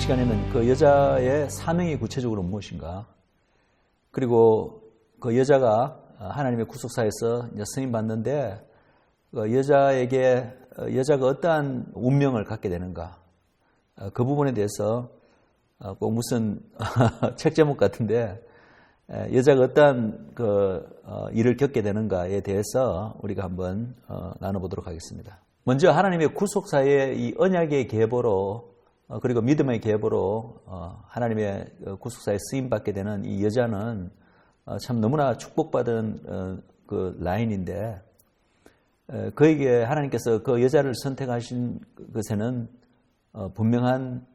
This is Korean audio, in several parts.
시간에는 그 여자의 사명이 구체적으로 무엇인가, 그리고 그 여자가 하나님의 구속사에서 승인 받는데 그 여자가 어떠한 운명을 갖게 되는가, 그 부분에 대해서 꼭 무슨 책 제목 같은데 여자가 어떠한 일을 겪게 되는가에 대해서 우리가 한번 나눠보도록 하겠습니다. 먼저 하나님의 구속사의 이 언약의 계보로 그리고 믿음의 계보로 하나님의 구속사에 쓰임받게 되는 이 여자는 참 너무나 축복받은 그 라인인데, 그에게 하나님께서 그 여자를 선택하신 것에는 분명한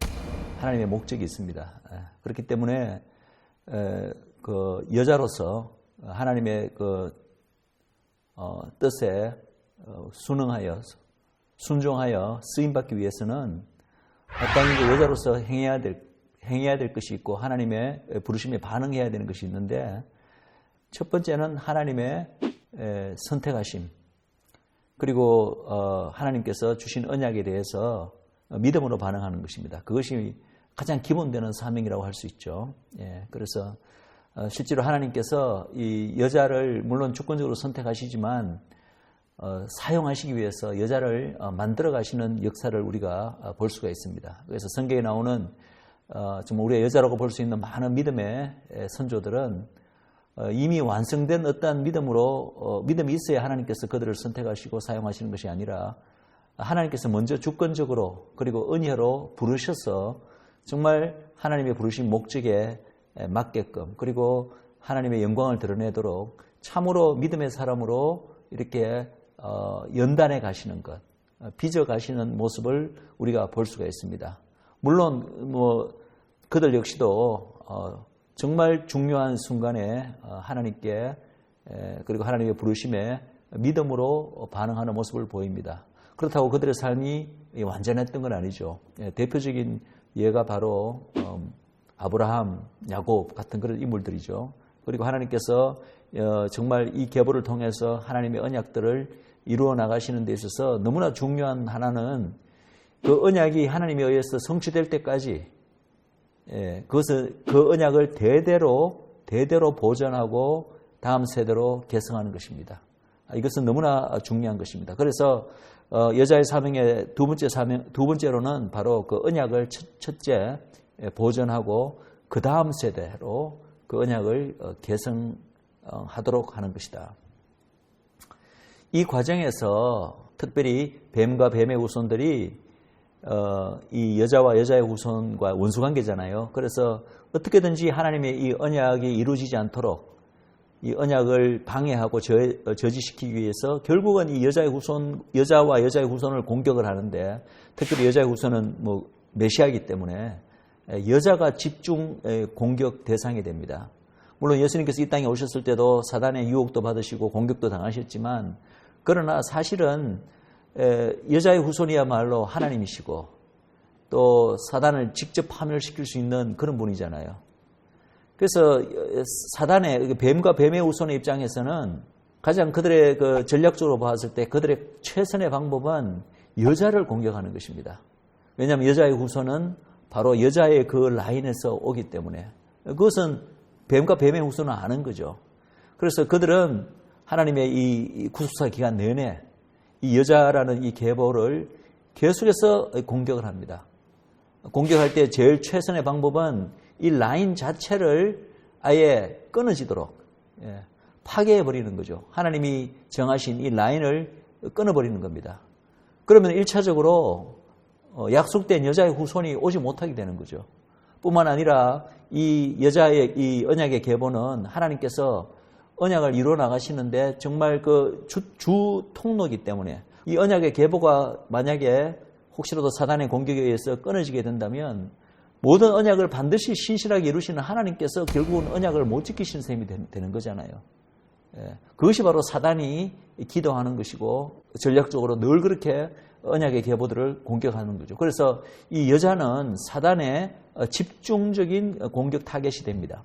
하나님의 목적이 있습니다. 그렇기 때문에 그 여자로서 하나님의 그 뜻에 순종하여 쓰임받기 위해서는 마땅히 그 여자로서 행해야 될 것이 있고 하나님의 부르심에 반응해야 되는 것이 있는데, 첫 번째는 하나님의 선택하심, 그리고 하나님께서 주신 언약에 대해서 믿음으로 반응하는 것입니다. 그것이 가장 기본되는 사명이라고 할 수 있죠. 그래서 실제로 하나님께서 이 여자를 물론 주권적으로 선택하시지만 사용하시기 위해서 여자를 만들어 가시는 역사를 우리가 볼 수가 있습니다. 그래서 성경에 나오는 정말 우리의 여자라고 볼 수 있는 많은 믿음의 선조들은 이미 완성된 어떠한 믿음이 있어야 하나님께서 그들을 선택하시고 사용하시는 것이 아니라 하나님께서 먼저 주권적으로 그리고 은혜로 부르셔서 정말 하나님의 부르신 목적에 맞게끔, 그리고 하나님의 영광을 드러내도록 참으로 믿음의 사람으로 이렇게 연단해 가시는 것, 빚어 가시는 모습을 우리가 볼 수가 있습니다. 물론 그들 역시도 정말 중요한 순간에 하나님께 그리고 하나님의 부르심에 믿음으로 반응하는 모습을 보입니다. 그렇다고 그들의 삶이 완전했던 건 아니죠. 대표적인 예가 바로 아브라함, 야곱 같은 그런 인물들이죠. 그리고 하나님께서 정말 이 계보를 통해서 하나님의 언약들을 이루어 나가시는 데 있어서 너무나 중요한 하나는 그 언약이 하나님에 의해서 성취될 때까지 그 언약을 대대로 보존하고 다음 세대로 계승하는 것입니다. 이것은 너무나 중요한 것입니다. 그래서 여자의 사명의 두 번째로는 바로 그 언약을 첫째 보존하고 그 다음 세대로 그 언약을 계승하도록 하는 것이다. 이 과정에서 특별히 뱀과 뱀의 후손들이 이 여자와 여자의 후손과 원수관계잖아요. 그래서 어떻게든지 하나님의 이 언약이 이루어지지 않도록 이 언약을 방해하고 저지시키기 위해서 결국은 이 여자와 여자의 후손을 공격을 하는데, 특별히 여자의 후손은 메시아이기 때문에 여자가 집중 공격 대상이 됩니다. 물론 예수님께서 이 땅에 오셨을 때도 사단의 유혹도 받으시고 공격도 당하셨지만, 그러나 사실은 여자의 후손이야말로 하나님이시고 또 사단을 직접 파멸시킬 수 있는 그런 분이잖아요. 그래서 사단의 뱀과 뱀의 후손의 입장에서는 가장 그들의 그 전략적으로 봤을 때 그들의 최선의 방법은 여자를 공격하는 것입니다. 왜냐하면 여자의 후손은 바로 여자의 그 라인에서 오기 때문에, 그것은 뱀과 뱀의 후손은 아는 거죠. 그래서 그들은 하나님의 이 구속사 기간 내내 이 여자라는 이 계보를 계속해서 공격을 합니다. 공격할 때 제일 최선의 방법은 이 라인 자체를 아예 끊어지도록 파괴해버리는 거죠. 하나님이 정하신 이 라인을 끊어버리는 겁니다. 그러면 1차적으로 약속된 여자의 후손이 오지 못하게 되는 거죠. 뿐만 아니라 이 여자의 이 언약의 계보는 하나님께서 언약을 이루어 나가시는데 정말 그 주 통로이기 때문에 이 언약의 계보가 만약에 혹시라도 사단의 공격에 의해서 끊어지게 된다면 모든 언약을 반드시 신실하게 이루시는 하나님께서 결국은 언약을 못 지키시는 셈이 되는 거잖아요. 그것이 바로 사단이 기도하는 것이고 전략적으로 늘 그렇게 언약의 계보들을 공격하는 거죠. 그래서 이 여자는 사단의 집중적인 공격 타겟이 됩니다.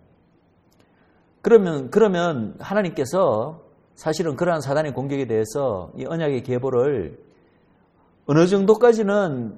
그러면 하나님께서 사실은 그러한 사단의 공격에 대해서 이 언약의 계보를 어느 정도까지는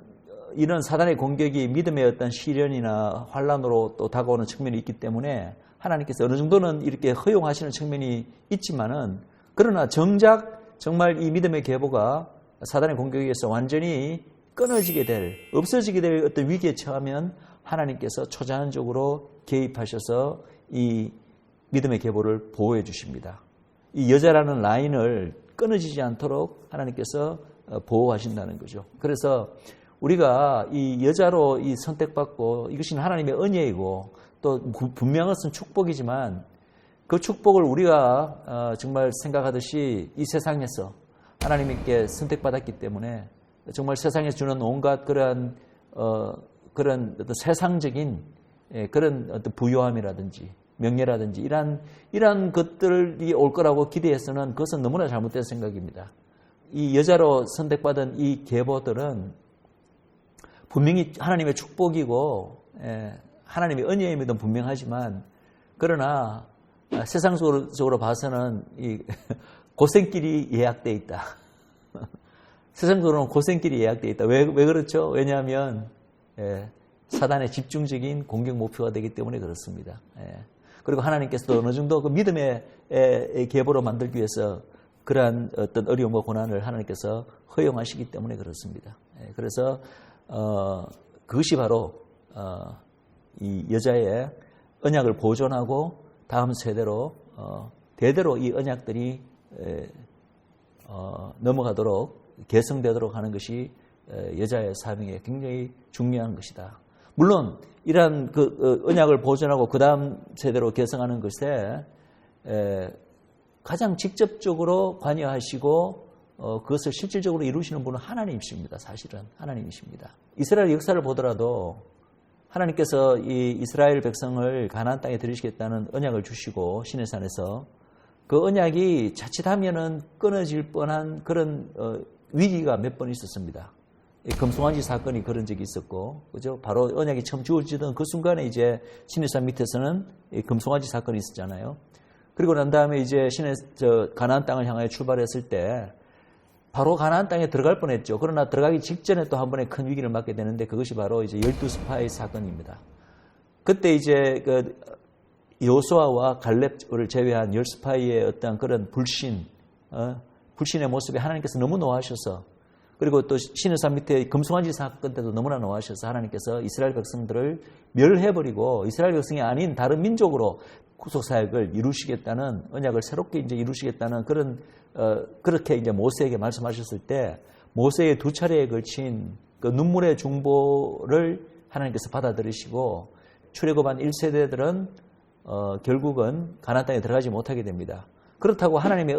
이런 사단의 공격이 믿음의 어떤 시련이나 환란으로 또 다가오는 측면이 있기 때문에 하나님께서 어느 정도는 이렇게 허용하시는 측면이 있지만은, 그러나 정작 정말 이 믿음의 계보가 사단의 공격에서 완전히 끊어지게 될, 없어지게 될 어떤 위기에 처하면 하나님께서 초자연적으로 개입하셔서 이 믿음의 계보를 보호해 주십니다. 이 여자라는 라인을 끊어지지 않도록 하나님께서 보호하신다는 거죠. 그래서 우리가 이 여자로 이 선택받고, 이것이 하나님의 은혜이고 또 분명한 것은 축복이지만, 그 축복을 우리가 정말 생각하듯이 이 세상에서 하나님께 선택받았기 때문에 정말 세상에 주는 온갖 그런 어떤 세상적인 그런 어떤 부요함이라든지 명예라든지 이러한 것들이 올 거라고 기대해서는 그것은 너무나 잘못된 생각입니다. 이 여자로 선택받은 이 계보들은 분명히 하나님의 축복이고 하나님의 은혜임에도 분명하지만, 그러나 세상적으로 봐서는 이 고생길이 예약되어 있다. 세상적으로는 고생길이 예약되어 있다. 왜 그렇죠? 왜냐하면 사단의 집중적인 공격 목표가 되기 때문에 그렇습니다. 그리고 하나님께서도 어느 정도 그 믿음의 계보로 만들기 위해서 그러한 어떤 어려움과 고난을 하나님께서 허용하시기 때문에 그렇습니다. 그래서 그것이 바로 이 여자의 언약을 보존하고 다음 세대로 대대로 이 언약들이 넘어가도록 계승되도록 하는 것이 여자의 사명에 굉장히 중요한 것이다. 물론 이러한 그 언약을 보존하고 그 다음 세대로 계승하는 것에 가장 직접적으로 관여하시고 그것을 실질적으로 이루시는 분은 하나님이십니다. 사실은 하나님이십니다. 이스라엘 역사를 보더라도 하나님께서 이 이스라엘 백성을 가나안 땅에 들이시겠다는 언약을 주시고 시내산에서 그 언약이 자칫하면은 끊어질 뻔한 그런 위기가 몇 번 있었습니다. 금송아지 사건이 그런 적이 있었고, 그죠? 바로 언약이 처음 주어지던 그 순간에 이제 시내산 밑에서는 금송아지 사건이 있었잖아요. 그리고 난 다음에 이제 가나안 땅을 향하여 출발했을 때 바로 가나안 땅에 들어갈 뻔했죠. 그러나 들어가기 직전에 또 한 번의 큰 위기를 맞게 되는데, 그것이 바로 이제 12스파이 사건입니다. 그때 이제 그 여호수아와 갈렙을 제외한 10스파이의 어떤 그런 불신의 모습에 하나님께서 너무 노하셔서, 그리고 또 시내산 밑에 금송아지 사건 때도 너무나 노하셔서 하나님께서 이스라엘 백성들을 멸해버리고 이스라엘 백성이 아닌 다른 민족으로 구속사역을 이루시겠다는 언약을 새롭게 이제 이루시겠다는 그렇게 이제 모세에게 말씀하셨을 때, 모세의 2차례에 걸친 그 눈물의 중보를 하나님께서 받아들이시고 출애굽한 1세대들은 결국은 가나안 땅에 들어가지 못하게 됩니다. 그렇다고 하나님의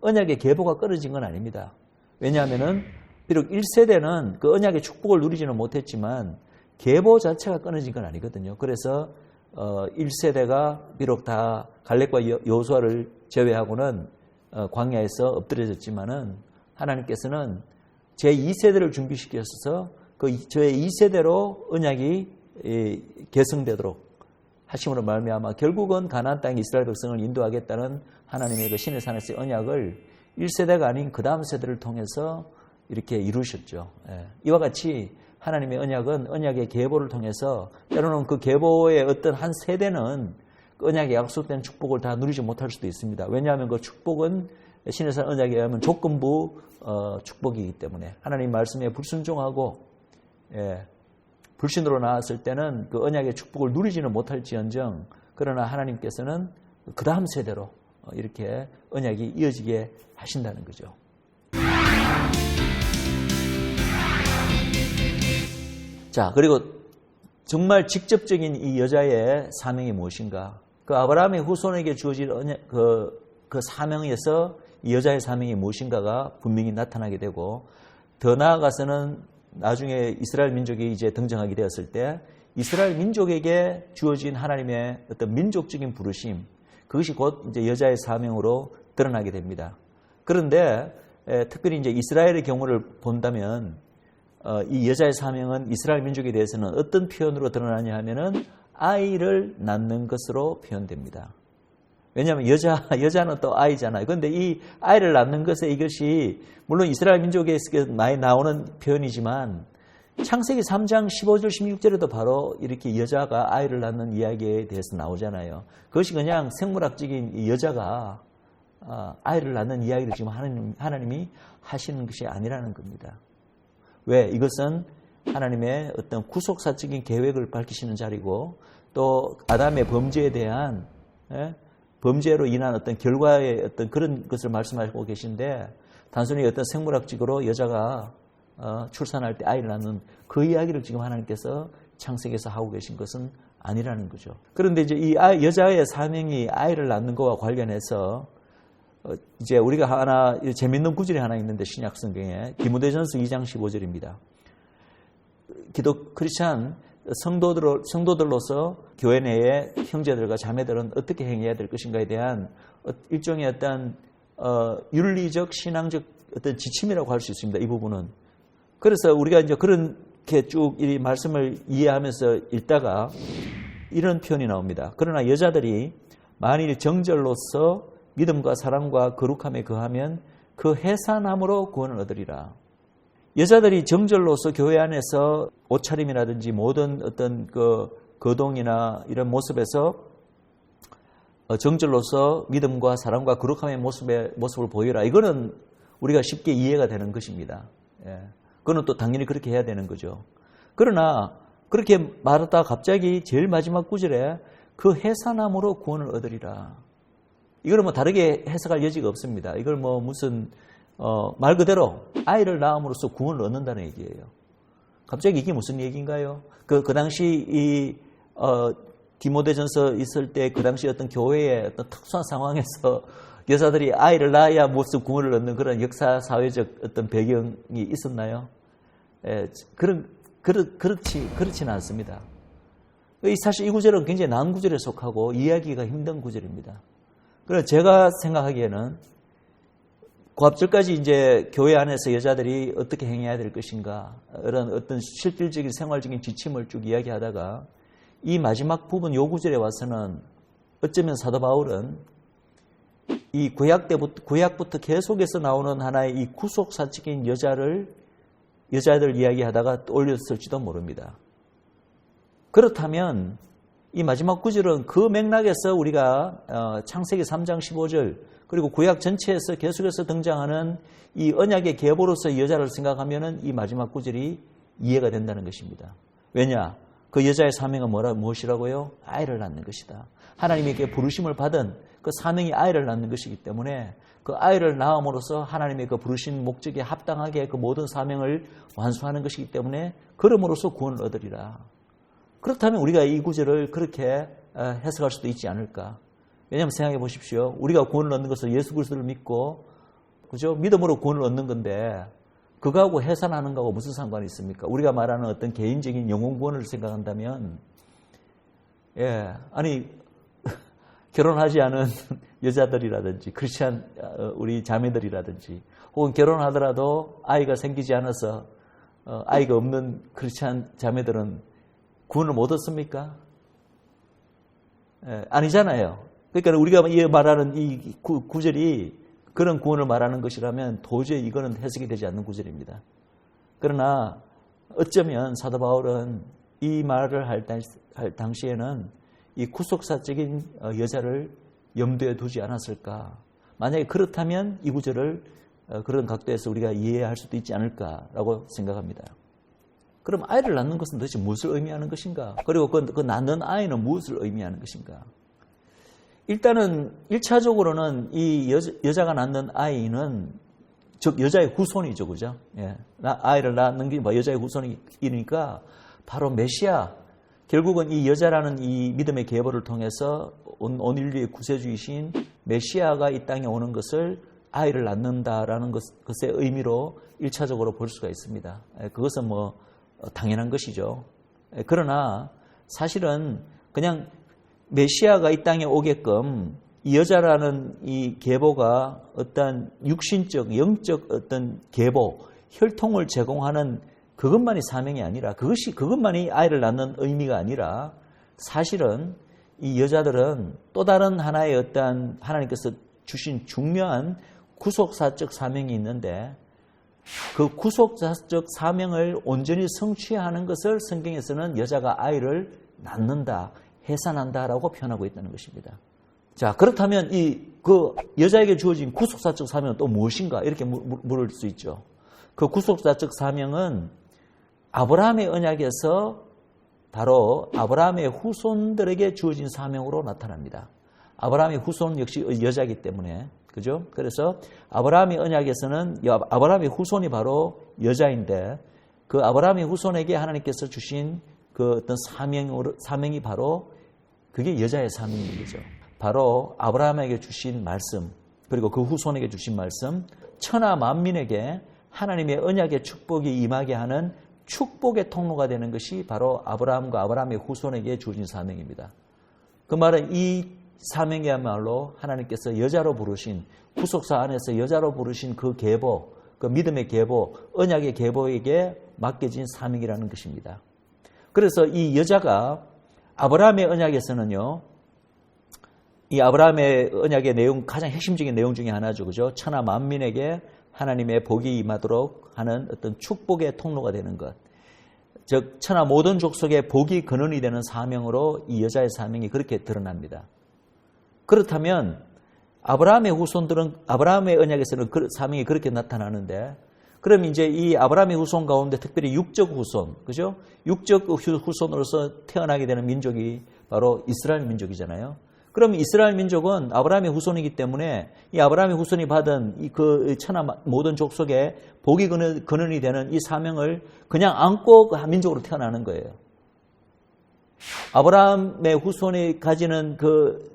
언약의 계보가 끊어진 건 아닙니다. 왜냐하면은 비록 1세대는 그 언약의 축복을 누리지는 못했지만 계보 자체가 끊어진 건 아니거든요. 그래서 1세대가 비록 다 갈렙과 여호수아를 제외하고는 광야에서 엎드려졌지만은 하나님께서는 제2세대를 준비시키셔서 그 제2세대로 언약이 계승되도록 하심으로 말미암아 결국은 가나안 땅에 이스라엘 백성을 인도하겠다는 하나님의 그 신의 산에서의 언약을 1세대가 아닌 그 다음 세대를 통해서 이렇게 이루셨죠. 이와 같이 하나님의 언약은 언약의 계보를 통해서 때로는 그 계보의 어떤 한 세대는 그 언약의 약속된 축복을 다 누리지 못할 수도 있습니다. 왜냐하면 그 축복은 신의 산 언약에 의하면 조건부 축복이기 때문에 하나님 말씀에 불순종하고 불신으로 나왔을 때는 그 언약의 축복을 누리지는 못할지언정, 그러나 하나님께서는 그 다음 세대로 이렇게 언약이 이어지게 하신다는 거죠. 자, 그리고 정말 직접적인 이 여자의 사명이 무엇인가? 그 아브라함의 후손에게 주어질 그 사명에서 이 여자의 사명이 무엇인가가 분명히 나타나게 되고, 더 나아가서는 나중에 이스라엘 민족이 이제 등장하게 되었을 때 이스라엘 민족에게 주어진 하나님의 어떤 민족적인 부르심, 그것이 곧 이제 여자의 사명으로 드러나게 됩니다. 그런데 특별히 이제 이스라엘의 경우를 본다면 이 여자의 사명은 이스라엘 민족에 대해서는 어떤 표현으로 드러나냐 하면은 아이를 낳는 것으로 표현됩니다. 왜냐하면 여자는 또 아이잖아요. 그런데 이 아이를 낳는 것에 이것이 물론 이스라엘 민족에서 많이 나오는 표현이지만 창세기 3장 15절 16절에도 바로 이렇게 여자가 아이를 낳는 이야기에 대해서 나오잖아요. 그것이 그냥 생물학적인 이 여자가 아이를 낳는 이야기를 지금 하나님이 하시는 것이 아니라는 겁니다. 왜? 이것은 하나님의 어떤 구속사적인 계획을 밝히시는 자리고 또 아담의 범죄에 대한 범죄로 인한 어떤 결과의 어떤 그런 것을 말씀하고 계신데 단순히 어떤 생물학적으로 여자가 출산할 때 아이를 낳는 그 이야기를 지금 하나님께서 창세기에서 하고 계신 것은 아니라는 거죠. 그런데 이제 이 여자의 사명이 아이를 낳는 것과 관련해서 이제 우리가 하나 재밌는 구절이 하나 있는데 신약 성경에 디모데전서 2장 15절입니다. 기독 크리스찬 성도들로서 교회 내의 형제들과 자매들은 어떻게 행해야 될 것인가에 대한 일종의 어떤 윤리적 신앙적 어떤 지침이라고 할 수 있습니다. 이 부분은. 그래서 우리가 이제 그렇게 쭉 이 말씀을 이해하면서 읽다가 이런 표현이 나옵니다. 그러나 여자들이 만일 정절로서 믿음과 사랑과 거룩함에 거하면 그 해산함으로 구원을 얻으리라. 여자들이 정절로서 교회 안에서 옷차림이라든지 모든 어떤 그 거동이나 이런 모습에서 정절로서 믿음과 사랑과 거룩함의 모습을 보여라. 이거는 우리가 쉽게 이해가 되는 것입니다. 예. 그거는 또 당연히 그렇게 해야 되는 거죠. 그러나 그렇게 말하다가 갑자기 제일 마지막 구절에 그 해산함으로 구원을 얻으리라. 이거는 뭐 다르게 해석할 여지가 없습니다. 이걸 뭐 무슨 말 그대로 아이를 낳음으로써 구원을 얻는다는 얘기예요. 갑자기 이게 무슨 얘기인가요? 그 당시 이 디모데전서 있을 때 그 당시 어떤 교회의 어떤 특수한 상황에서 여자들이 아이를 낳아야 무슨 구원을 얻는 그런 역사 사회적 어떤 배경이 있었나요? 그렇지는 않습니다. 사실 이 구절은 굉장히 난 구절에 속하고 이해하기가 힘든 구절입니다. 그래서 제가 생각하기에는 그 앞절까지 이제 교회 안에서 여자들이 어떻게 행해야 될 것인가 이런 어떤 실질적인 생활적인 지침을 쭉 이야기하다가 이 마지막 부분 요 구절에 와서는 어쩌면 사도 바울은 이 구약부터 계속해서 나오는 하나의 이 구속사적인 여자들 이야기하다가 올렸을지도 모릅니다. 그렇다면 이 마지막 구절은 그 맥락에서 우리가 창세기 3장 15절 그리고 구약 전체에서 계속해서 등장하는 이 언약의 계보로서 여자를 생각하면은 이 마지막 구절이 이해가 된다는 것입니다. 왜냐? 그 여자의 사명은 무엇이라고요? 아이를 낳는 것이다. 하나님에게 부르심을 받은 그 사명이 아이를 낳는 것이기 때문에 그 아이를 낳음으로써 하나님의 그 부르신 목적에 합당하게 그 모든 사명을 완수하는 것이기 때문에 그럼으로써 구원을 얻으리라. 그렇다면 우리가 이 구절을 그렇게 해석할 수도 있지 않을까? 왜냐하면 생각해 보십시오. 우리가 구원을 얻는 것은 예수 그리스도를 믿고, 그죠? 믿음으로 구원을 얻는 건데, 그거하고 해산하는 거하고 무슨 상관이 있습니까? 우리가 말하는 어떤 개인적인 영혼 구원을 생각한다면, 아니, 결혼하지 않은 여자들이라든지, 크리스찬 우리 자매들이라든지, 혹은 결혼하더라도 아이가 생기지 않아서 아이가 없는 크리스찬 자매들은 구원을 못 얻습니까? 아니잖아요. 그러니까 우리가 말하는 이 구절이 그런 구원을 말하는 것이라면 도저히 이거는 해석이 되지 않는 구절입니다. 그러나 어쩌면 사도 바울은 이 말을 할 당시에는 이 구속사적인 여자를 염두에 두지 않았을까? 만약에 그렇다면 이 구절을 그런 각도에서 우리가 이해할 수도 있지 않을까라고 생각합니다. 그럼 아이를 낳는 것은 도대체 무엇을 의미하는 것인가? 그리고 그 낳는 아이는 무엇을 의미하는 것인가? 일단은 1차적으로는 이 여자가 낳는 아이는 즉 여자의 후손이죠, 그죠? 아이를 낳는 게 여자의 후손이니까 바로 메시아. 결국은 이 여자라는 이 믿음의 계보를 통해서 온 인류의 구세주이신 메시아가 이 땅에 오는 것을 아이를 낳는다라는 것의 의미로 1차적으로 볼 수가 있습니다. 그것은 뭐 당연한 것이죠. 그러나 사실은 그냥 메시아가 이 땅에 오게끔 이 여자라는 이 계보가 어떤 육신적, 영적 어떤 계보, 혈통을 제공하는 그것만이 사명이 아니라 그것만이 아이를 낳는 의미가 아니라 사실은 이 여자들은 또 다른 하나의 어떤 하나님께서 주신 중요한 구속사적 사명이 있는데 그 구속사적 사명을 온전히 성취하는 것을 성경에서는 여자가 아이를 낳는다, 해산한다라고 표현하고 있다는 것입니다. 자, 그렇다면 그 여자에게 주어진 구속사적 사명은 또 무엇인가? 이렇게 물을 수 있죠. 그 구속사적 사명은 아브라함의 언약에서 바로 아브라함의 후손들에게 주어진 사명으로 나타납니다. 아브라함의 후손 역시 여자이기 때문에, 그죠? 그래서 아브라함의 언약에서는 아브라함의 후손이 바로 여자인데, 그 아브라함의 후손에게 하나님께서 주신 그 어떤 사명이 바로 그게 여자의 사명인 거죠. 바로 아브라함에게 주신 말씀, 그리고 그 후손에게 주신 말씀, 천하 만민에게 하나님의 언약의 축복이 임하게 하는 축복의 통로가 되는 것이 바로 아브라함과 아브라함의 후손에게 주어진 사명입니다. 그 말은 이 사명이야말로 하나님께서 여자로 부르신, 구속사 안에서 여자로 부르신 그 계보, 그 믿음의 계보, 언약의 계보에게 맡겨진 사명이라는 것입니다. 그래서 이 여자가 아브라함의 언약에서는요, 이 아브라함의 언약의 내용, 가장 핵심적인 내용 중에 하나죠. 그죠? 천하 만민에게 하나님의 복이 임하도록 하는 어떤 축복의 통로가 되는 것. 즉, 천하 모든 족속의 복이 근원이 되는 사명으로 이 여자의 사명이 그렇게 드러납니다. 그렇다면 아브라함의 후손들은, 아브라함의 언약에서는 그 사명이 그렇게 나타나는데, 그럼 이제 이 아브라함의 후손 가운데 특별히 육적 후손, 그죠? 육적 후손으로서 태어나게 되는 민족이 바로 이스라엘 민족이잖아요. 그럼 이스라엘 민족은 아브라함의 후손이기 때문에 이 아브라함의 후손이 받은 그 천하 모든 족속의 복이 근원이 되는 이 사명을 그냥 안고 그 민족으로 태어나는 거예요. 아브라함의 후손이 가지는 그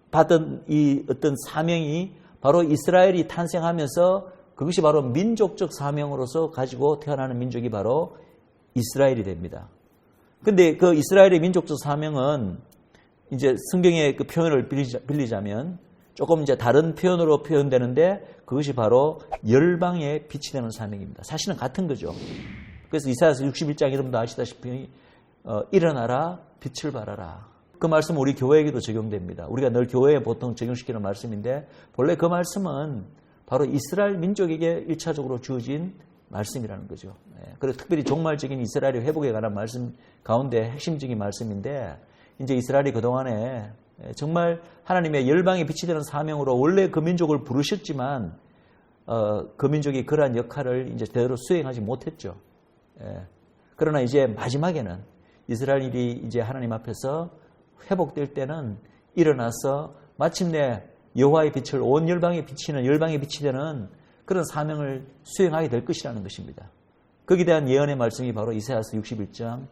받은 이 어떤 사명이 바로 이스라엘이 탄생하면서 그것이 바로 민족적 사명으로서 가지고 태어나는 민족이 바로 이스라엘이 됩니다. 근데 그 이스라엘의 민족적 사명은 이제 성경의 그 표현을 빌리자면 조금 이제 다른 표현으로 표현되는데 그것이 바로 열방의 빛이 되는 사명입니다. 사실은 같은 거죠. 그래서 이사야서 61장 여러분도 아시다시피 일어나라 빛을 발하라. 그 말씀은 우리 교회에게도 적용됩니다. 우리가 늘 교회에 보통 적용시키는 말씀인데 본래 그 말씀은 바로 이스라엘 민족에게 1차적으로 주어진 말씀이라는 거죠. 그래서 특별히 종말적인 이스라엘의 회복에 관한 말씀 가운데 핵심적인 말씀인데 이제 이스라엘이 그동안에 정말 하나님의 열방의 빛이 되는 사명으로 원래 그 민족을 부르셨지만 그 민족이 그러한 역할을 이제 제대로 수행하지 못했죠. 그러나 이제 마지막에는 이스라엘이 이제 하나님 앞에서 회복될 때는 일어나서 마침내 여호와의 빛을 온 열방에 비치는 열방의 빛이 되는 그런 사명을 수행하게 될 것이라는 것입니다. 거기에 대한 예언의 말씀이 바로 이사야서 61장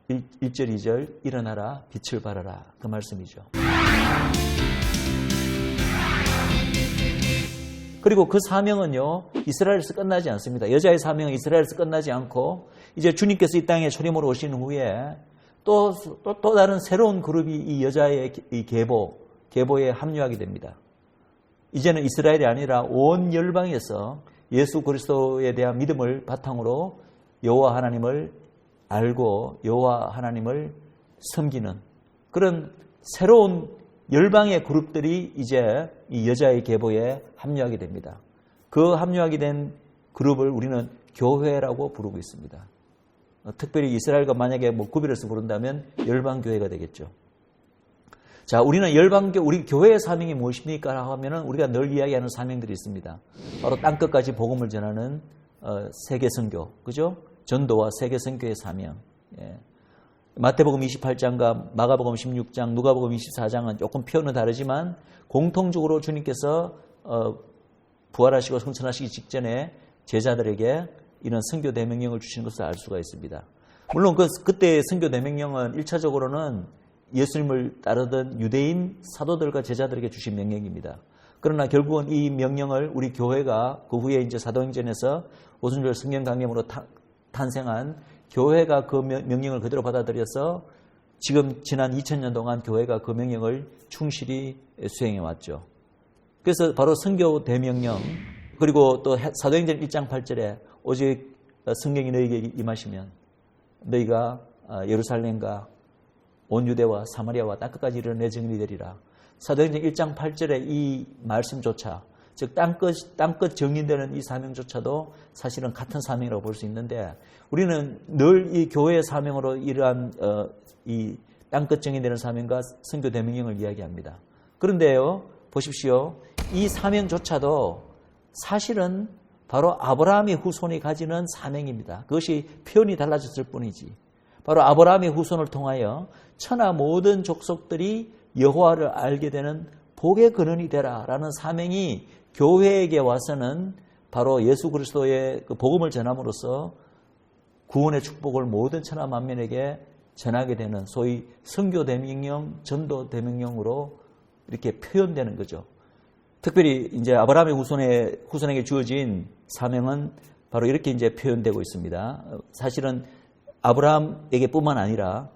1절 2절 일어나라 빛을 발하라 그 말씀이죠. 그리고 그 사명은요 이스라엘에서 끝나지 않습니다. 여자의 사명은 이스라엘에서 끝나지 않고 이제 주님께서 이 땅에 초림으로 오신 후에 또 다른 새로운 그룹이 이 여자의 이 계보에 합류하게 됩니다. 이제는 이스라엘이 아니라 온 열방에서 예수 그리스도에 대한 믿음을 바탕으로 여호와 하나님을 알고 여호와 하나님을 섬기는 그런 새로운 열방의 그룹들이 이제 이 여자의 계보에 합류하게 됩니다. 그 합류하게 된 그룹을 우리는 교회라고 부르고 있습니다. 특별히 이스라엘과 만약에 구별해서 부른다면 열방교회가 되겠죠. 자, 우리는 우리 교회의 사명이 무엇입니까? 하면은 우리가 늘 이야기하는 사명들이 있습니다. 바로 땅끝까지 복음을 전하는 세계 선교, 그죠? 전도와 세계 선교의 사명. 마태복음 28장과 마가복음 16장, 누가복음 24장은 조금 표현은 다르지만 공통적으로 주님께서 부활하시고 성천하시기 직전에 제자들에게 이런 선교 대명령을 주시는 것을 알 수가 있습니다. 물론 그때의 선교 대명령은 1차적으로는 예수님을 따르던 유대인 사도들과 제자들에게 주신 명령입니다. 그러나 결국은 이 명령을 우리 교회가 그 후에 이제 사도행전에서 오순절 성경 강림으로 탄생한 교회가 그 명령을 그대로 받아들여서 지난 2000년 동안 교회가 그 명령을 충실히 수행해 왔죠. 그래서 바로 선교 대명령 그리고 또 사도행전 1장 8절에 오직 성령이 너희에게 임하시면 너희가 예루살렘과 온 유대와 사마리아와 땅끝까지 이르는 내 증인이 되리라. 사도행전 1장 8절에 이 말씀조차 즉 땅끝 정리되는 이 사명조차도 사실은 같은 사명이라고 볼 수 있는데 우리는 늘 이 교회의 사명으로 이러한 이 땅끝 정리되는 사명과 선교 대명령을 이야기합니다. 그런데요, 보십시오. 이 사명조차도 사실은 바로 아브라함의 후손이 가지는 사명입니다. 그것이 표현이 달라졌을 뿐이지. 바로 아브라함의 후손을 통하여 천하 모든 족속들이 여호와를 알게 되는 복의 근원이 되라라는 사명이 교회에게 와서는 바로 예수 그리스도의 그 복음을 전함으로써 구원의 축복을 모든 천하 만민에게 전하게 되는 소위 선교 대명령, 전도 대명령으로 이렇게 표현되는 거죠. 특별히 이제 아브라함의 후손에게 주어진 사명은 바로 이렇게 이제 표현되고 있습니다. 사실은 아브라함에게뿐만 아니라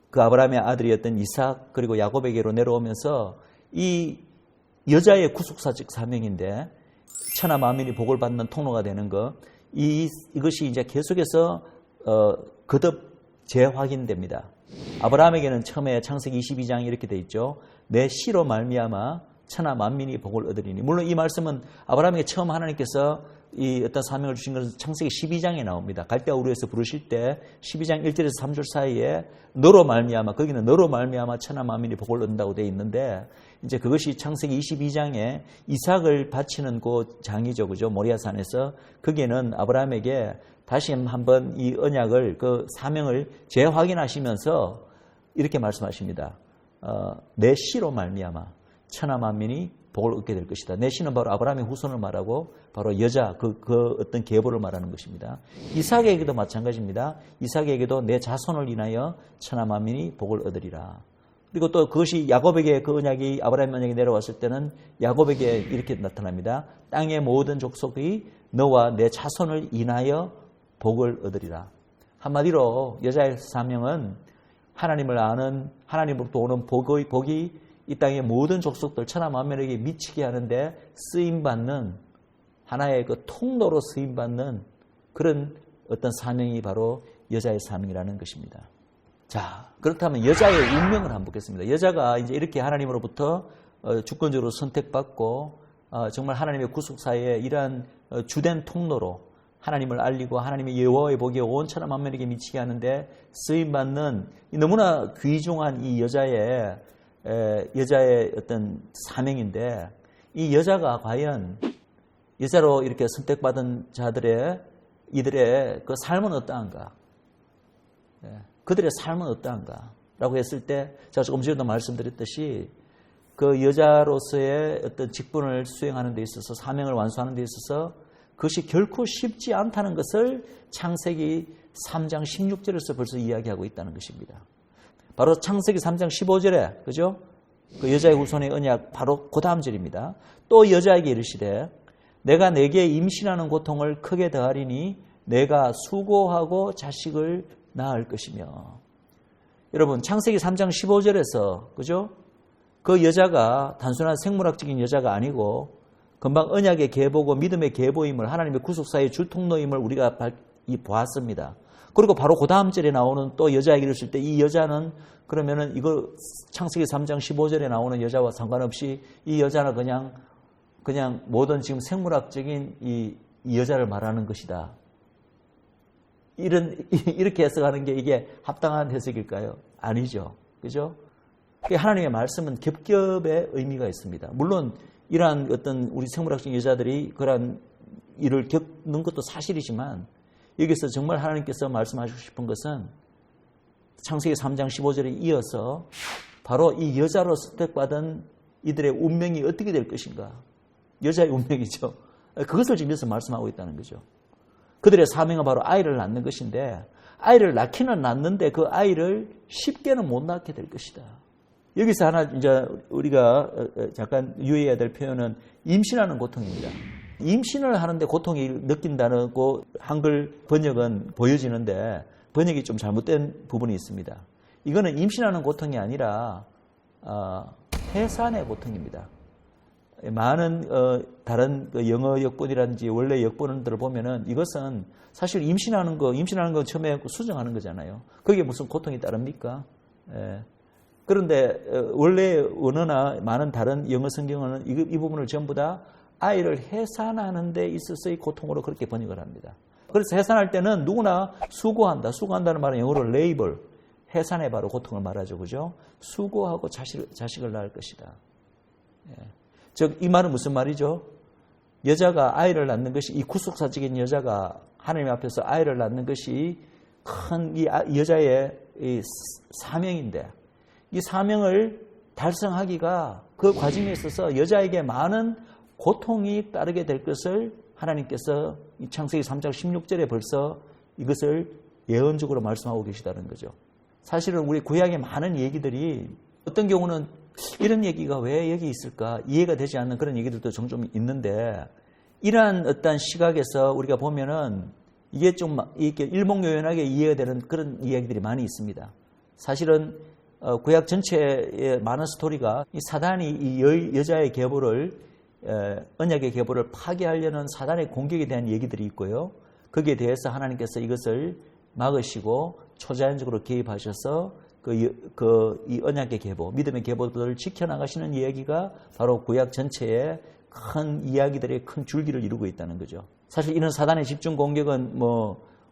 그 아브라함의 아들이었던 이삭 그리고 야곱에게로 내려오면서 이 여자의 구속사적 사명인데 천하 만민이 복을 받는 통로가 되는 것, 이것이 이제 계속해서 거듭 재확인됩니다. 아브라함에게는 처음에 창세기 22장이 이렇게 돼 있죠. 내 씨로 말미암아 천하 만민이 복을 얻으리니. 물론 이 말씀은 아브라함에게 처음 하나님께서 이 어떤 사명을 주신 것은 창세기 12장에 나옵니다. 갈대아 우르에서 부르실 때 12장 1절에서 3절 사이에 너로 말미암아, 거기는 너로 말미암아 천하 만민이 복을 얻는다고 되어 있는데 이제 그것이 창세기 22장에 이삭을 바치는 그 장이죠, 그죠? 모리아산에서 거기에는 아브라함에게 다시 한번 이 언약을 그 사명을 재확인하시면서 이렇게 말씀하십니다. 내 씨로 말미암아 천하 만민이 복을 얻게 될 것이다. 내 씨는 바로 아브라함의 후손을 말하고 바로 여자 그 어떤 계보를 말하는 것입니다. 이삭에게도 마찬가지입니다. 이삭에게도 내 자손을 인하여 천하 만민이 복을 얻으리라. 그리고 또 그것이 야곱에게 그 언약이 아브라함 언약이 내려왔을 때는 야곱에게 이렇게 나타납니다. 땅의 모든 족속이 너와 내 자손을 인하여 복을 얻으리라. 한마디로 여자의 사명은 하나님을 아는 하나님으로부터 오는 복이 이 땅의 모든 족속들 천하 만민에게 미치게 하는데 쓰임받는 하나의 그 통로로 쓰임받는 그런 어떤 사명이 바로 여자의 사명이라는 것입니다. 자, 그렇다면 여자의 운명을 한번 보겠습니다. 여자가 이제 이렇게 하나님으로부터 주권적으로 선택받고 정말 하나님의 구속사에 이러한 주된 통로로 하나님을 알리고 하나님의 여호와의 복이 온 천하 만민에게 미치게 하는데 쓰임받는 너무나 귀중한 이 여자의 어떤 사명인데 이 여자가 과연 여자로 이렇게 선택받은 이들의 그 삶은 어떠한가? 그들의 삶은 어떠한가? 라고 했을 때 제가 조금 전에도 말씀드렸듯이 그 여자로서의 어떤 직분을 수행하는 데 있어서 사명을 완수하는 데 있어서 그것이 결코 쉽지 않다는 것을 창세기 3장 16절에서 벌써 이야기하고 있다는 것입니다. 바로 창세기 3장 15절에 그죠? 그 여자의 후손의 언약 바로 그 다음 절입니다. 또 여자에게 이르시되 내가 내게 임신하는 고통을 크게 더하리니 내가 수고하고 자식을 낳을 것이며. 여러분 창세기 3장 15절에서 그죠? 그 여자가 단순한 생물학적인 여자가 아니고 금방 언약의 계보고 믿음의 계보임을 하나님의 구속사의 주통로임을 우리가 보았습니다. 그리고 바로 그 다음 절에 나오는 또 여자에게 이르실 때 이 여자는 그러면은 이거 창세기 3장 15절에 나오는 여자와 상관없이 이 여자는 그냥 모든 지금 생물학적인 이 여자를 말하는 것이다. 이렇게 해석하는 게 이게 합당한 해석일까요? 아니죠. 그죠? 하나님의 말씀은 겹겹의 의미가 있습니다. 물론 이러한 어떤 우리 생물학적 여자들이 그러한 일을 겪는 것도 사실이지만 여기서 정말 하나님께서 말씀하시고 싶은 것은 창세기 3장 15절에 이어서 바로 이 여자로 선택받은 이들의 운명이 어떻게 될 것인가. 여자의 운명이죠. 그것을 지금 여기서 말씀하고 있다는 거죠. 그들의 사명은 바로 아이를 낳는 것인데 아이를 낳기는 낳는데 그 아이를 쉽게는 못 낳게 될 것이다. 여기서 하나 이제 우리가 잠깐 유의해야 될 표현은 임신하는 고통입니다. 임신을 하는데 고통이 느낀다는 그 한글 번역은 보여지는데 번역이 좀 잘못된 부분이 있습니다. 이거는 임신하는 고통이 아니라 해산의 고통입니다. 많은 다른 영어 역본이라든지 원래 역본들을 보면은 이것은 사실 임신하는 거 처음에 수정하는 거잖아요. 거기에 무슨 고통이 따릅니까? 그런데 원래 원어나 많은 다른 영어 성경은 이 부분을 전부 다 아이를 해산하는 데 있어서의 고통으로 그렇게 번역을 합니다. 그래서 해산할 때는 누구나 수고한다. 수고한다는 말은 영어로 labor, 해산의 바로 고통을 말하죠. 그죠? 수고하고 자식을 낳을 것이다. 예. 즉, 이 말은 무슨 말이죠? 여자가 아이를 낳는 것이, 이 구속사적인 여자가 하나님 앞에서 아이를 낳는 것이 큰 이 여자의 이 사명인데, 이 사명을 달성하기가 그 과정에 있어서 여자에게 많은 고통이 따르게 될 것을 하나님께서 이 창세기 3장 16절에 벌써 이것을 예언적으로 말씀하고 계시다는 거죠. 사실은 우리 구약의 많은 얘기들이 어떤 경우는 이런 얘기가 왜 여기 있을까 이해가 되지 않는 그런 얘기들도 종종 있는데, 이러한 어떤 시각에서 우리가 보면은 이게 좀 이렇게 일목요연하게 이해가 되는 그런 이야기들이 많이 있습니다. 사실은 구약 전체의 많은 스토리가 이 사단이 이 여자의 계보를, 언약의 계보를 파괴하려는 사단의 공격에 대한 얘기들이 있고요. 거기에 대해서 하나님께서 이것을 막으시고 초자연적으로 개입하셔서 이 언약의 계보, 믿음의 계보들을 지켜나가시는 이야기가 바로 구약 전체의 큰 이야기들의 큰 줄기를 이루고 있다는 거죠. 사실 이런 사단의 집중 공격은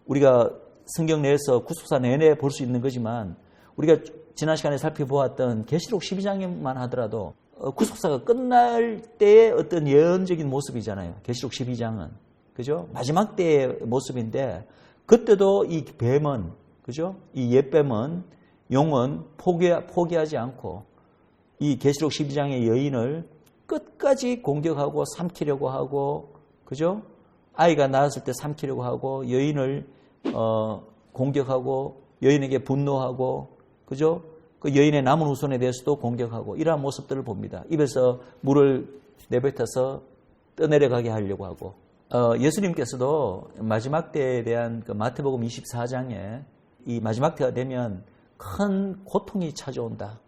우리가 성경 내에서 구속사 내내 볼 수 있는 거지만, 우리가 지난 시간에 살펴보았던 계시록 12장만 하더라도 구속사가 끝날 때의 어떤 예언적인 모습이잖아요. 계시록 12장은. 그죠? 마지막 때의 모습인데, 그때도 이 뱀은, 그죠? 이 옛뱀은, 용은 포기하지 않고 이 계시록 12장의 여인을 끝까지 공격하고 삼키려고 하고, 그죠? 아이가 낳았을 때 삼키려고 하고, 여인을 공격하고, 여인에게 분노하고, 그죠? 그 여인의 남은 후손에 대해서도 공격하고, 이러한 모습들을 봅니다. 입에서 물을 내뱉어서 떠내려가게 하려고 하고, 예수님께서도 마지막 때에 대한 그 마태복음 24장에 이 마지막 때가 되면 큰 고통이 찾아온다,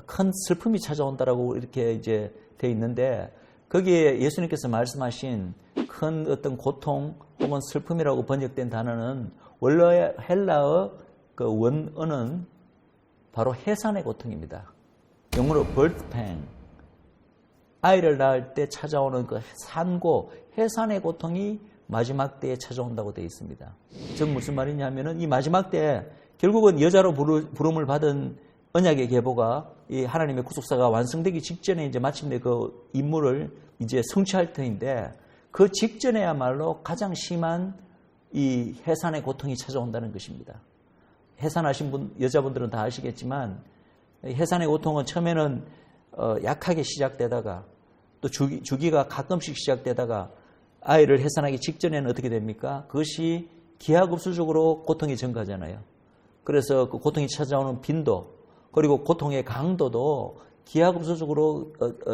큰 슬픔이 찾아온다라고 이렇게 이제 돼 있는데, 거기에 예수님께서 말씀하신 큰 어떤 고통 혹은 슬픔이라고 번역된 단어는 원래 헬라어 그 원어는 바로 해산의 고통입니다. 영어로 birth pain, 아이를 낳을 때 찾아오는 그 산고, 해산의 고통이 마지막 때에 찾아온다고 되어 있습니다. 즉 무슨 말이냐면은 이 마지막 때 결국은 여자로 부름을 받은 언약의 계보가 이 하나님의 구속사가 완성되기 직전에 이제 마침내 그 임무를 이제 성취할 터인데, 그 직전에야말로 가장 심한 이 해산의 고통이 찾아온다는 것입니다. 해산하신 여자분들은 다 아시겠지만, 해산의 고통은 처음에는 약하게 시작되다가 또 주기가 가끔씩 시작되다가 아이를 해산하기 직전에는 어떻게 됩니까? 그것이 기하급수적으로 고통이 증가하잖아요. 그래서 그 고통이 찾아오는 빈도, 그리고 고통의 강도도 기하급수적으로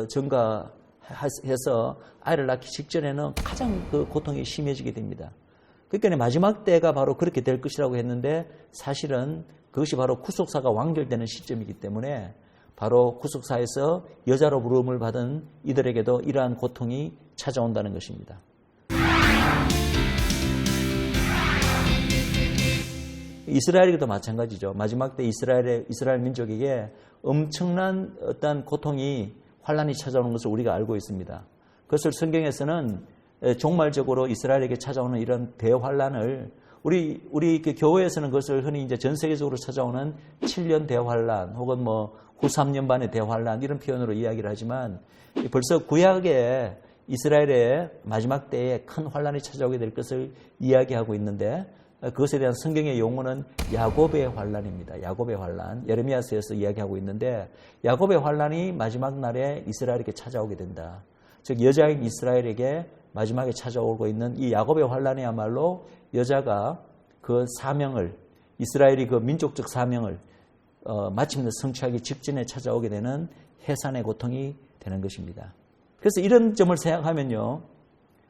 증가해서 아이를 낳기 직전에는 가장 그 고통이 심해지게 됩니다. 그러니까 마지막 때가 바로 그렇게 될 것이라고 했는데, 사실은 그것이 바로 구속사가 완결되는 시점이기 때문에 바로 구속사에서 여자로 부름을 받은 이들에게도 이러한 고통이 찾아온다는 것입니다. 이스라엘에게도 마찬가지죠. 마지막 때 이스라엘 민족에게 엄청난 어떤 고통이, 환란이 찾아오는 것을 우리가 알고 있습니다. 그것을 성경에서는 종말적으로 이스라엘에게 찾아오는 이런 대환란을 우리 그 교회에서는 그것을 흔히 이제 전 세계적으로 찾아오는 7년 대환란 혹은 후 3년 반의 대환란 이런 표현으로 이야기를 하지만, 벌써 구약에 이스라엘의 마지막 때에 큰 환란이 찾아오게 될 것을 이야기하고 있는데, 그것에 대한 성경의 용어는 야곱의 환란입니다. 야곱의 환란. 예레미야서에서 이야기하고 있는데, 야곱의 환란이 마지막 날에 이스라엘에게 찾아오게 된다. 즉 여자인 이스라엘에게 마지막에 찾아오고 있는 이 야곱의 환란이야말로 여자가 그 사명을, 이스라엘이 그 민족적 사명을 마침내 성취하기 직전에 찾아오게 되는 해산의 고통이 되는 것입니다. 그래서 이런 점을 생각하면요,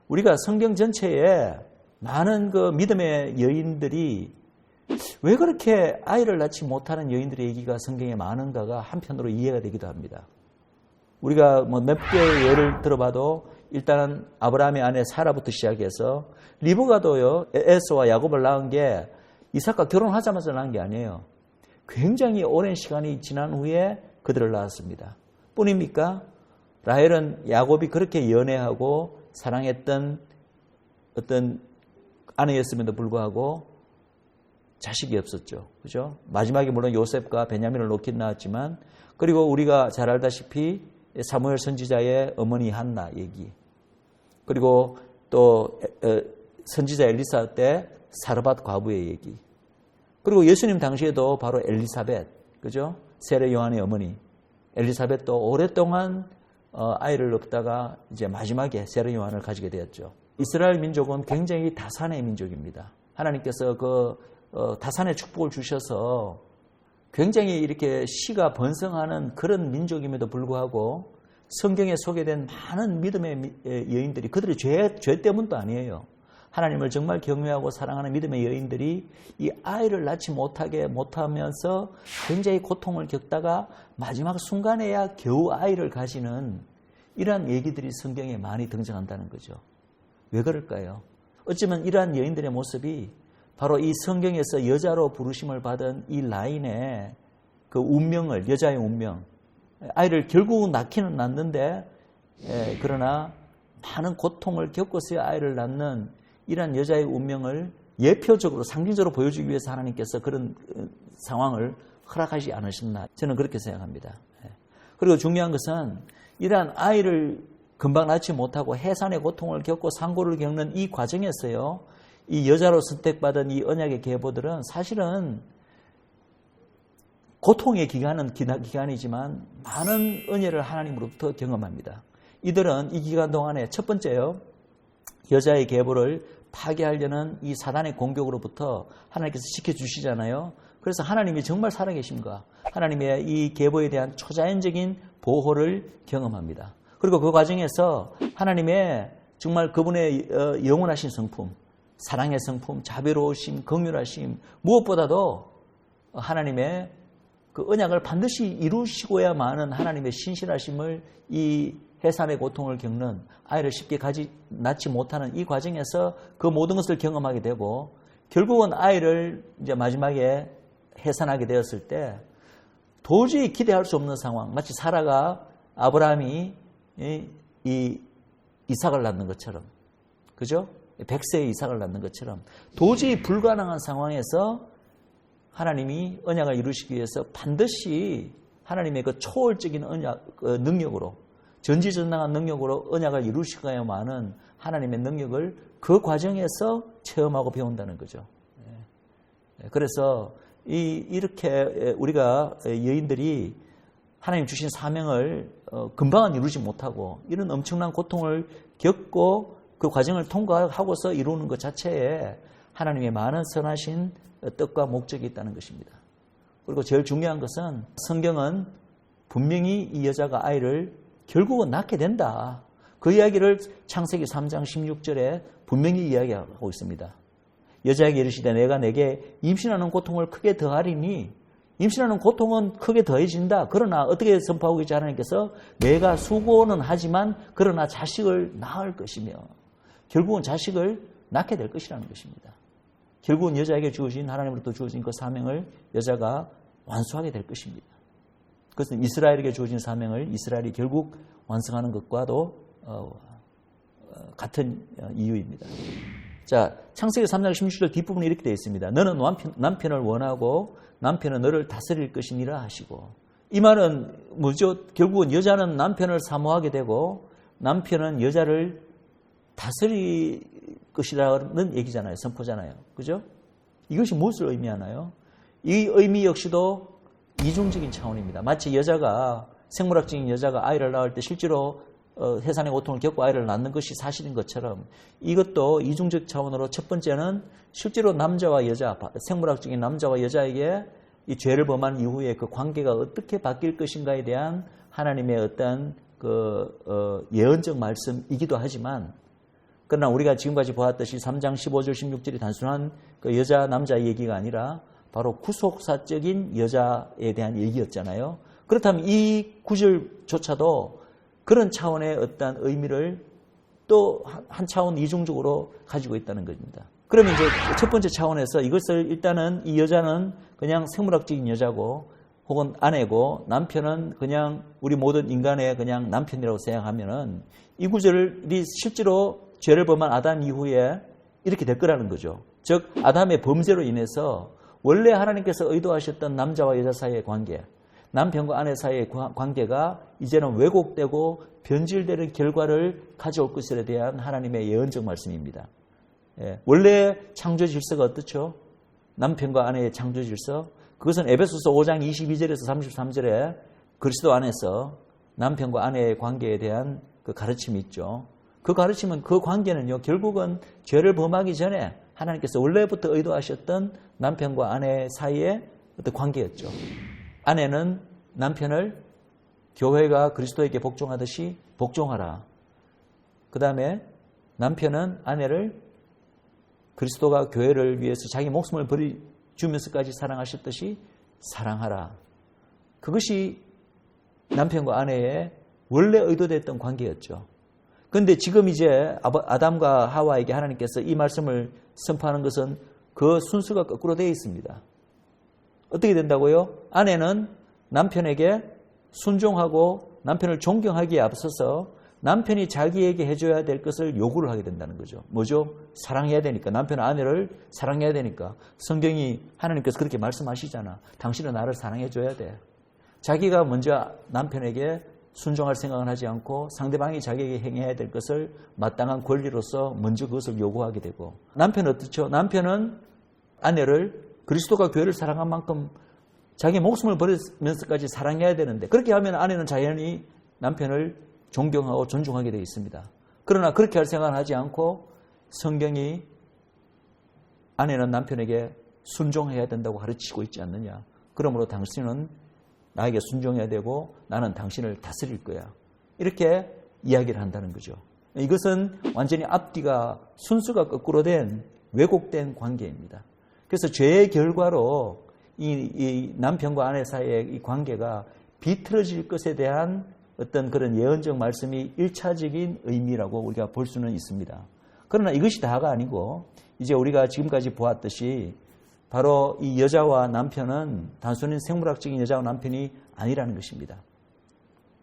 우리가 성경 전체에 많은 그 믿음의 여인들이 왜 그렇게 아이를 낳지 못하는 여인들의 얘기가 성경에 많은가가 한편으로 이해가 되기도 합니다. 우리가 몇 개의 예를 들어봐도 일단은 아브라함의 아내 사라부터 시작해서 리브가도요, 에서와 야곱을 낳은 게 이삭과 결혼하자마자 낳은 게 아니에요. 굉장히 오랜 시간이 지난 후에 그들을 낳았습니다. 뿐입니까? 라헬은 야곱이 그렇게 연애하고 사랑했던 어떤 아내였음에도 불구하고 자식이 없었죠. 그죠? 마지막에 물론 요셉과 베냐민을 놓긴 나왔지만, 그리고 우리가 잘 알다시피 사무엘 선지자의 어머니 한나 얘기, 그리고 또 선지자 엘리사 때 사르밧 과부의 얘기, 그리고 예수님 당시에도 바로 엘리사벳, 그죠? 세례 요한의 어머니 엘리사벳도 오랫동안 아이를 없다가 이제 마지막에 세례 요한을 가지게 되었죠. 이스라엘 민족은 굉장히 다산의 민족입니다. 하나님께서 그 다산의 축복을 주셔서 굉장히 이렇게 시가 번성하는 그런 민족임에도 불구하고 성경에 소개된 많은 믿음의 여인들이, 그들의 죄 때문도 아니에요. 하나님을 정말 경외하고 사랑하는 믿음의 여인들이 이 아이를 낳지 못하면서 굉장히 고통을 겪다가 마지막 순간에야 겨우 아이를 가지는 이러한 얘기들이 성경에 많이 등장한다는 거죠. 왜 그럴까요? 어쩌면 이러한 여인들의 모습이 바로 이 성경에서 여자로 부르심을 받은 이 라인의 그 운명을, 여자의 운명, 아이를 결국은 낳기는 낳는데 그러나 많은 고통을 겪어서야 아이를 낳는 이러한 여자의 운명을 예표적으로 상징적으로 보여주기 위해서 하나님께서 그런 상황을 허락하지 않으셨나, 저는 그렇게 생각합니다. 그리고 중요한 것은 이러한 아이를 금방 낳지 못하고 해산의 고통을 겪고 상고를 겪는 이 과정에서요, 이 여자로 선택받은 이 언약의 계보들은 사실은 고통의 기간이지만 많은 은혜를 하나님으로부터 경험합니다. 이들은 이 기간 동안에 첫 번째요, 여자의 계보를 파괴하려는 이 사단의 공격으로부터 하나님께서 지켜주시잖아요. 그래서 하나님이 정말 살아계신가, 하나님의 이 계보에 대한 초자연적인 보호를 경험합니다. 그리고 그 과정에서 하나님의 정말 그분의 영원하신 성품, 사랑의 성품, 자비로우심, 긍휼하심, 무엇보다도 하나님의 그 언약을 반드시 이루시고야만은 하나님의 신실하심을, 이 해산의 고통을 겪는 아이를 쉽게 낳지 못하는 이 과정에서 그 모든 것을 경험하게 되고, 결국은 아이를 이제 마지막에 해산하게 되었을 때 도저히 기대할 수 없는 상황, 마치 사라가 아브라함이 이 이삭을 낳는 것처럼, 그죠? 100세의 이삭을 낳는 것처럼 도저히 불가능한 상황에서 하나님이 언약을 이루시기 위해서 반드시 하나님의 그 초월적인 언약, 능력으로, 전지전능한 능력으로 언약을 이루시고야만은 하나님의 능력을 그 과정에서 체험하고 배운다는 거죠. 그래서 이렇게 우리가 여인들이 하나님 주신 사명을 금방은 이루지 못하고 이런 엄청난 고통을 겪고 그 과정을 통과하고서 이루는 것 자체에 하나님의 많은 선하신 뜻과 목적이 있다는 것입니다. 그리고 제일 중요한 것은 성경은 분명히 이 여자가 아이를 결국은 낳게 된다, 그 이야기를 창세기 3장 16절에 분명히 이야기하고 있습니다. 여자에게 이르시되 내가 내게 임신하는 고통을 크게 더하리니, 임신하는 고통은 크게 더해진다. 그러나 어떻게 선포하고 있지? 하나님께서 내가 수고는 하지만 그러나 자식을 낳을 것이며, 결국은 자식을 낳게 될 것이라는 것입니다. 결국은 여자에게 주어진, 하나님으로부터 주어진 그 사명을 여자가 완수하게 될 것입니다. 그것은 이스라엘에게 주어진 사명을 이스라엘이 결국 완성하는 것과도 같은 이유입니다. 자, 창세기 3장 16절 뒷부분에 이렇게 되어 있습니다. 너는 남편을 원하고 남편은 너를 다스릴 것이니라 하시고, 이 말은 뭐죠? 결국은 여자는 남편을 사모하게 되고 남편은 여자를 다스릴 것이라는 얘기잖아요. 선포잖아요. 그죠? 이것이 무엇을 의미하나요? 이 의미 역시도 이중적인 차원입니다. 마치 여자가, 생물학적인 여자가 아이를 낳을 때 실제로 해산의 고통을 겪고 아이를 낳는 것이 사실인 것처럼, 이것도 이중적 차원으로 첫 번째는 실제로 남자와 여자, 생물학적인 남자와 여자에게 이 죄를 범한 이후에 그 관계가 어떻게 바뀔 것인가에 대한 하나님의 어떤 예언적 말씀이기도 하지만, 그러나 우리가 지금까지 보았듯이 3장 15절 16절이 단순한 그 여자 남자 얘기가 아니라 바로 구속사적인 여자에 대한 얘기였잖아요. 그렇다면 이 구절조차도 그런 차원의 어떤 의미를 또 한 차원 이중적으로 가지고 있다는 겁니다. 그러면 이제 첫 번째 차원에서 이것을 일단은 이 여자는 그냥 생물학적인 여자고 혹은 아내고 남편은 그냥 우리 모든 인간의 그냥 남편이라고 생각하면은 이 구절이 실제로 죄를 범한 아담 이후에 이렇게 될 거라는 거죠. 즉 아담의 범죄로 인해서 원래 하나님께서 의도하셨던 남자와 여자 사이의 관계, 남편과 아내 사이의 관계가 이제는 왜곡되고 변질되는 결과를 가져올 것에 대한 하나님의 예언적 말씀입니다. 원래 창조 질서가 어떻죠? 남편과 아내의 창조 질서, 그것은 에베소서 5장 22절에서 33절에 그리스도 안에서 남편과 아내의 관계에 대한 그 가르침이 있죠. 그 가르침은, 그 관계는요, 결국은 죄를 범하기 전에 하나님께서 원래부터 의도하셨던 남편과 아내 사이의 어떤 관계였죠. 아내는 남편을 교회가 그리스도에게 복종하듯이 복종하라. 그 다음에 남편은 아내를 그리스도가 교회를 위해서 자기 목숨을 버려주면서까지 사랑하셨듯이 사랑하라. 그것이 남편과 아내의 원래 의도됐던 관계였죠. 그런데 지금 이제 아담과 하와에게 하나님께서 이 말씀을 선포하는 것은 그 순서가 거꾸로 되어 있습니다. 어떻게 된다고요? 아내는 남편에게 순종하고 남편을 존경하기에 앞서서 남편이 자기에게 해줘야 될 것을 요구를 하게 된다는 거죠. 뭐죠? 사랑해야 되니까. 남편은 아내를 사랑해야 되니까. 성경이 하나님께서 그렇게 말씀하시잖아. 당신은 나를 사랑해줘야 돼. 자기가 먼저 남편에게 순종할 생각은 하지 않고 상대방이 자기에게 행해야 될 것을 마땅한 권리로서 먼저 그것을 요구하게 되고, 남편은 어떻죠? 남편은 아내를 그리스도가 교회를 사랑한 만큼 자기 목숨을 버리면서까지 사랑해야 되는데, 그렇게 하면 아내는 자연히 남편을 존경하고 존중하게 되어 있습니다. 그러나 그렇게 할 생각은 하지 않고 성경이 아내는 남편에게 순종해야 된다고 가르치고 있지 않느냐. 그러므로 당신은 나에게 순종해야 되고 나는 당신을 다스릴 거야. 이렇게 이야기를 한다는 거죠. 이것은 완전히 앞뒤가 순수가 거꾸로 된 왜곡된 관계입니다. 그래서 죄의 결과로 이 남편과 아내 사이의 이 관계가 비틀어질 것에 대한 어떤 그런 예언적 말씀이 1차적인 의미라고 우리가 볼 수는 있습니다. 그러나 이것이 다가 아니고 이제 우리가 지금까지 보았듯이 바로 이 여자와 남편은 단순히 생물학적인 여자와 남편이 아니라는 것입니다.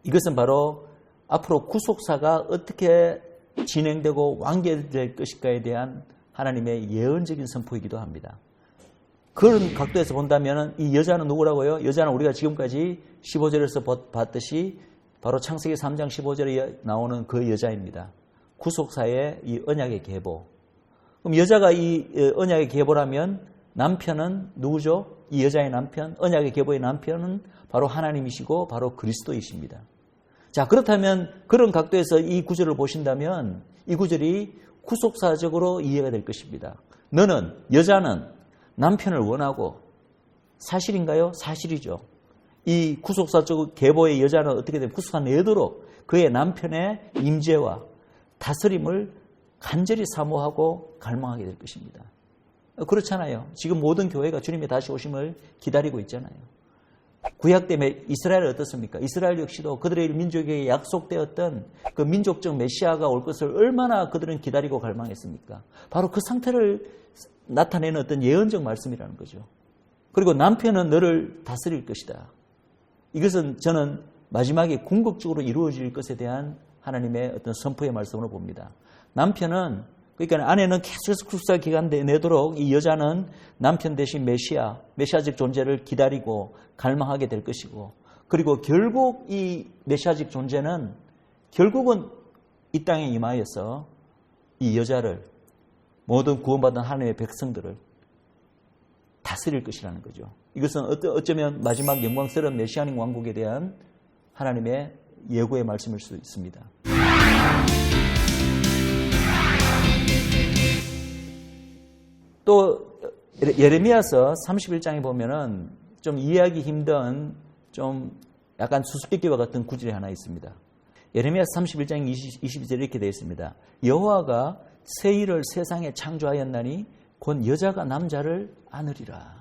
이것은 바로 앞으로 구속사가 어떻게 진행되고 완결될 것일까에 대한 하나님의 예언적인 선포이기도 합니다. 그런 각도에서 본다면 이 여자는 누구라고요? 여자는 우리가 지금까지 15절에서 봤듯이 바로 창세기 3장 15절에 나오는 그 여자입니다. 구속사의 이 언약의 계보. 그럼 여자가 이 언약의 계보라면 남편은 누구죠? 이 여자의 남편, 언약의 계보의 남편은 바로 하나님이시고 바로 그리스도이십니다. 자, 그렇다면 그런 각도에서 이 구절을 보신다면 이 구절이 구속사적으로 이해가 될 것입니다. 너는, 여자는 남편을 원하고, 사실인가요? 사실이죠. 이 구속사적 계보의 여자는 어떻게 되면 구속사 내도록 그의 남편의 임재와 다스림을 간절히 사모하고 갈망하게 될 것입니다. 그렇잖아요. 지금 모든 교회가 주님의 다시 오심을 기다리고 있잖아요. 구약 때문에 이스라엘은 어떻습니까? 이스라엘 역시도 그들의 민족에게 약속되었던 그 민족적 메시아가 올 것을 얼마나 그들은 기다리고 갈망했습니까? 바로 그 상태를 나타내는 어떤 예언적 말씀이라는 거죠. 그리고 남편은 너를 다스릴 것이다. 이것은 저는 마지막에 궁극적으로 이루어질 것에 대한 하나님의 어떤 선포의 말씀으로 봅니다. 남편은, 그러니까 아내는 계속해서 구속사 기간 내도록 이 여자는 남편 대신 메시아적 존재를 기다리고 갈망하게 될 것이고, 그리고 결국 이 메시아적 존재는 결국은 이 땅에 임하여서 이 여자를, 모든 구원받은 하나님의 백성들을 다스릴 것이라는 거죠. 이것은 어쩌면 마지막 영광스러운 메시아닉 왕국에 대한 하나님의 예고의 말씀일 수 있습니다. 또 예레미야서 31장에 보면은 좀 이해하기 힘든 좀 약간 수수께끼와 같은 구절이 하나 있습니다. 예레미야서 31장 22절에 이렇게 되어 있습니다. 여호와가 새 일을 세상에 창조하였나니 곧 여자가 남자를 안으리라.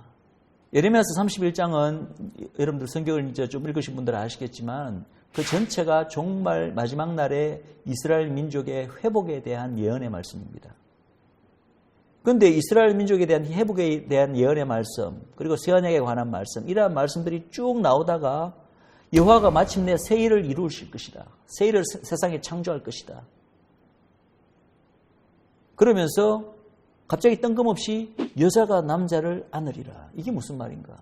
예레미야서 31장은 여러분들 성경을 이제 좀 읽으신 분들은 아시겠지만 그 전체가 정말 마지막 날에 이스라엘 민족의 회복에 대한 예언의 말씀입니다. 그런데 이스라엘 민족에 대한 회복에 대한 예언의 말씀, 그리고 새 언약에 관한 말씀, 이러한 말씀들이 쭉 나오다가 여호와가 마침내 새 일을 이루실 것이다. 새 일을 세상에 창조할 것이다. 그러면서 갑자기 뜬금없이 여자가 남자를 안으리라. 이게 무슨 말인가?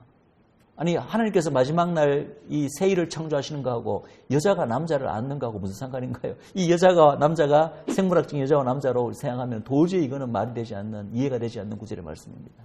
아니, 하나님께서 마지막 날 이 새 일을 창조하시는 거하고 여자가 남자를 안는 거하고 무슨 상관인가요? 이 여자가 남자가 생물학적 여자와 남자로 생각하면 도저히 이거는 말이 되지 않는, 이해가 되지 않는 구절의 말씀입니다.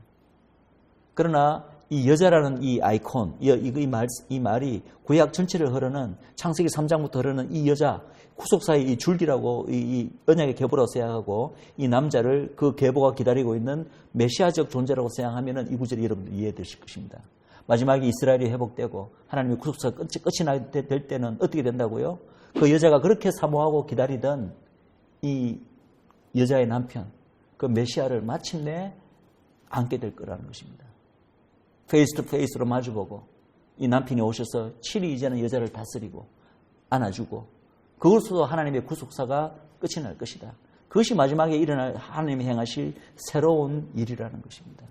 그러나 이 여자라는 이 아이콘, 이 말이 구약 전체를 흐르는, 창세기 3장부터 흐르는 이 여자, 후속사의 이 줄기라고 이 언약의 계보라고 생각하고 이 남자를 그 계보가 기다리고 있는 메시아적 존재라고 생각하면 이 구절이 여러분들 이해되실 것입니다. 마지막에 이스라엘이 회복되고 하나님의 구속사가 끝이 나게 될 때는 어떻게 된다고요? 그 여자가 그렇게 사모하고 기다리던 이 여자의 남편, 그 메시아를 마침내 안게 될 거라는 것입니다. 페이스 투 페이스로 마주보고 이 남편이 오셔서 친히 이제는 여자를 다스리고 안아주고 그것으로 하나님의 구속사가 끝이 날 것이다. 그것이 마지막에 일어날 하나님이 행하실 새로운 일이라는 것입니다.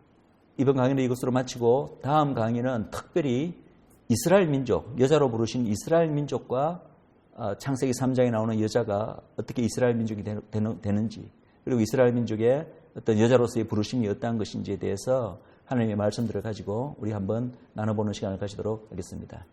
이번 강의는 이것으로 마치고 다음 강의는 특별히 이스라엘 민족, 여자로 부르신 이스라엘 민족과 창세기 3장에 나오는 여자가 어떻게 이스라엘 민족이 되는지, 그리고 이스라엘 민족의 어떤 여자로서의 부르심이 어떠한 것인지에 대해서 하나님의 말씀들을 가지고 우리 한번 나눠보는 시간을 가지도록 하겠습니다.